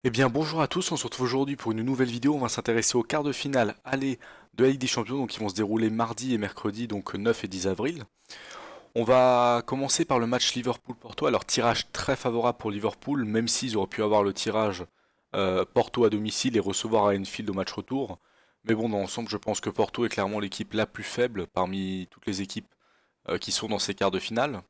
Eh bien bonjour à tous, on se retrouve aujourd'hui pour une nouvelle vidéo. On va s'intéresser aux quarts de finale aller de la Ligue des Champions, donc qui vont se dérouler mardi et mercredi, donc 9 et 10 avril. On va commencer par le match Liverpool-Porto. Alors tirage très favorable pour Liverpool, même s'ils auraient pu avoir le tirage Porto à domicile et recevoir à Anfield au match retour. Mais bon, dans l'ensemble, je pense que Porto est clairement l'équipe la plus faible parmi toutes les équipes qui sont dans ces quarts de finale.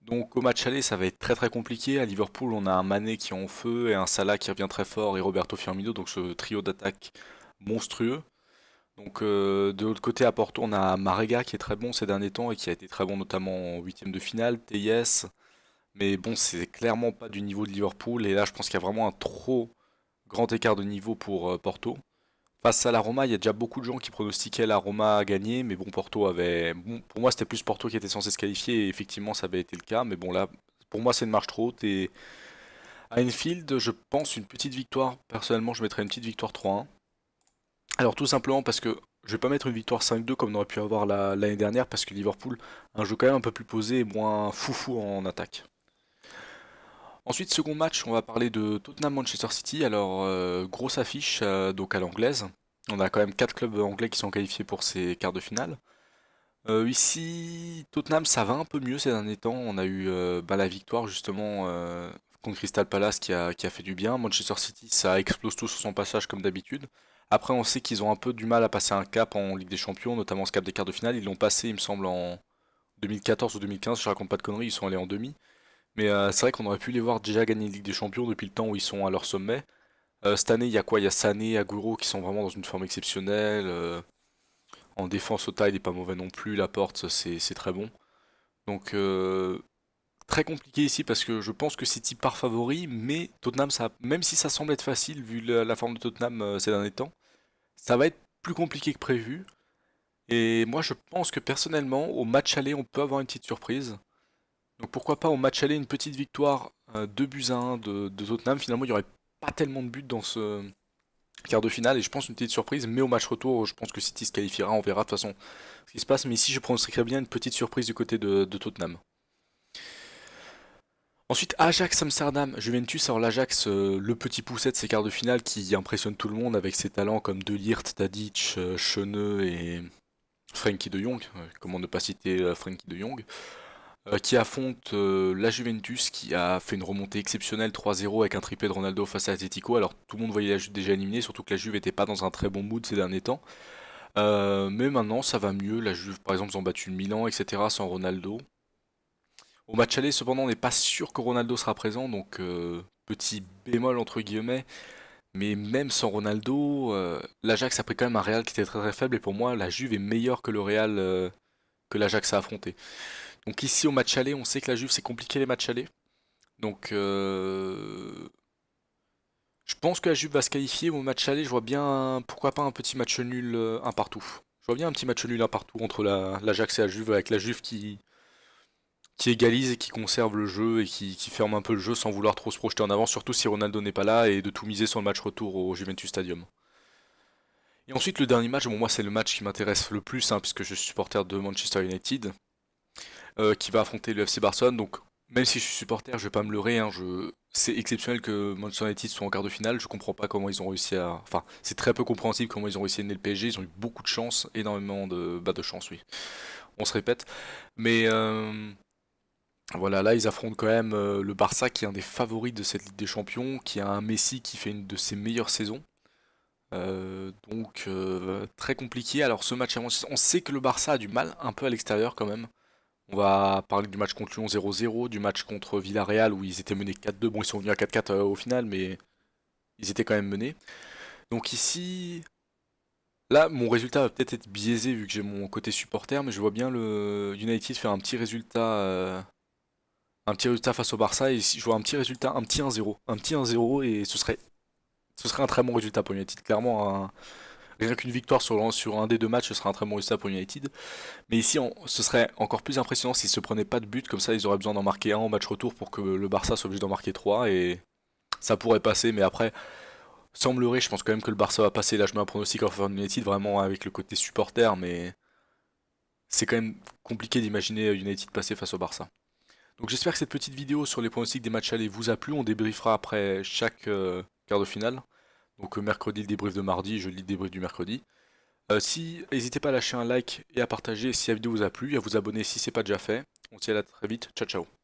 Donc au match aller, ça va être très très compliqué. À Liverpool, on a un Mané qui est en feu et un Salah qui revient très fort et Roberto Firmino, donc ce trio d'attaque monstrueux. Donc de l'autre côté à Porto, on a Marega qui est très bon ces derniers temps et qui a été très bon notamment en huitième de finale, TIS. Mais bon, c'est clairement pas du niveau de Liverpool et là je pense qu'il y a vraiment un trop grand écart de niveau pour Porto. Face à la Roma, il y a déjà beaucoup de gens qui pronostiquaient la Roma à gagner, mais bon, Porto avait. Bon, pour moi, c'était plus Porto qui était censé se qualifier, et effectivement, ça avait été le cas, mais bon, là, pour moi, c'est une marche trop haute, et à Enfield, je pense une petite victoire. Personnellement, je mettrais une petite victoire 3-1. Alors, tout simplement parce que je vais pas mettre une victoire 5-2 comme on aurait pu avoir l'année dernière, parce que Liverpool a un jeu quand même un peu plus posé et moins foufou en attaque. Ensuite, second match, on va parler de Tottenham-Manchester City. Alors, grosse affiche, donc à l'anglaise. On a quand même 4 clubs anglais qui sont qualifiés pour ces quarts de finale. Ici, Tottenham, ça va un peu mieux ces derniers temps. On a eu la victoire justement contre Crystal Palace qui a fait du bien. Manchester City, ça explose tout sur son passage comme d'habitude. Après, on sait qu'ils ont un peu du mal à passer un cap en Ligue des Champions, notamment ce cap des quarts de finale. Ils l'ont passé, il me semble, en 2014 ou 2015. Je raconte pas de conneries, ils sont allés en demi. Mais c'est vrai qu'on aurait pu les voir déjà gagner une Ligue des Champions depuis le temps où ils sont à leur sommet. Cette année, il y a quoi? Il y a Sané, Agüero qui sont vraiment dans une forme exceptionnelle. En défense, Ota, il est pas mauvais non plus. La porte, c'est très bon. Donc, très compliqué ici parce que je pense que City part favori, mais Tottenham, ça, même si ça semble être facile vu la forme de Tottenham ces derniers temps, ça va être plus compliqué que prévu. Et moi, je pense que personnellement, au match aller, on peut avoir une petite surprise. Donc pourquoi pas au match aller une petite victoire 2 buts à 1 de Tottenham. Finalement, il n'y aurait pas tellement de buts dans ce quart de finale et je pense une petite surprise. Mais au match retour, je pense que City se qualifiera. On verra de toute façon ce qui se passe. Mais ici, je pronostiquerais bien une petite surprise du côté de Tottenham. Ensuite, Ajax Amsterdam, Juventus. Alors l'Ajax, le petit pousset de ces quarts de finale qui impressionne tout le monde avec ses talents comme De Ligt, Tadic, Cheneux et Frenkie de Jong. Comment ne pas citer Frenkie de Jong. Qui affronte la Juventus qui a fait une remontée exceptionnelle 3-0 avec un triplé de Ronaldo face à Atletico. Alors tout le monde voyait la Juve déjà éliminée, surtout que la Juve n'était pas dans un très bon mood ces derniers temps. Mais maintenant ça va mieux. La Juve par exemple ils ont battu le Milan, etc. sans Ronaldo. Au match aller cependant on n'est pas sûr que Ronaldo sera présent, donc petit bémol entre guillemets. Mais même sans Ronaldo, l'Ajax a pris quand même un Real qui était très très faible et pour moi la Juve est meilleure que le Real que l'Ajax a affronté. Donc ici au match aller, on sait que la Juve c'est compliqué les matchs aller. Donc je pense que la Juve va se qualifier au match aller. Je vois bien, pourquoi pas un petit match nul un partout. Je vois bien un petit match nul un partout entre l'Ajax et la Juve, avec la Juve qui égalise et qui conserve le jeu et qui ferme un peu le jeu sans vouloir trop se projeter en avant, surtout si Ronaldo n'est pas là, et de tout miser sur le match retour au Juventus Stadium. Et ensuite le dernier match, bon moi c'est le match qui m'intéresse le plus, hein, puisque je suis supporter de Manchester United, qui va affronter le FC Barcelone. Donc, même si je suis supporter, je vais pas me leurrer. Hein, c'est exceptionnel que Manchester United soit en quart de finale. Je comprends pas comment ils ont réussi à. Enfin, c'est très peu compréhensible comment ils ont réussi à mener le PSG. Ils ont eu beaucoup de chance, énormément de chance, oui. On se répète. Mais voilà, là, ils affrontent quand même le Barça, qui est un des favoris de cette Ligue des Champions, qui a un Messi qui fait une de ses meilleures saisons. Donc, très compliqué. Alors, ce match, on sait que le Barça a du mal un peu à l'extérieur quand même. On va parler du match contre Lyon 0-0, du match contre Villarreal où ils étaient menés 4-2. Bon, ils sont venus à 4-4 au final, mais ils étaient quand même menés. Donc ici, là, mon résultat va peut-être être biaisé vu que j'ai mon côté supporter, mais je vois bien le United faire un petit résultat face au Barça. Et ici, je vois un petit résultat, un petit 1-0. Un petit 1-0 et ce serait un très bon résultat pour United. Clairement, rien qu'une victoire sur un des deux matchs, ce serait un très bon résultat pour United. Mais ici, ce serait encore plus impressionnant s'ils se prenaient pas de but, comme ça ils auraient besoin d'en marquer un en match retour pour que le Barça soit obligé d'en marquer trois, et ça pourrait passer, mais après, sans me leurrer, je pense quand même que le Barça va passer. Là, je mets un pronostic en faveur de United, vraiment avec le côté supporter, mais c'est quand même compliqué d'imaginer United passer face au Barça. Donc j'espère que cette petite vidéo sur les pronostics des matchs allés vous a plu, on débriefera après quart de finale. Donc mercredi le débrief de mardi, jeudi le débrief du mercredi. Si, n'hésitez pas à lâcher un like et à partager si la vidéo vous a plu, et à vous abonner si c'est pas déjà fait. On se dit à très vite, ciao ciao.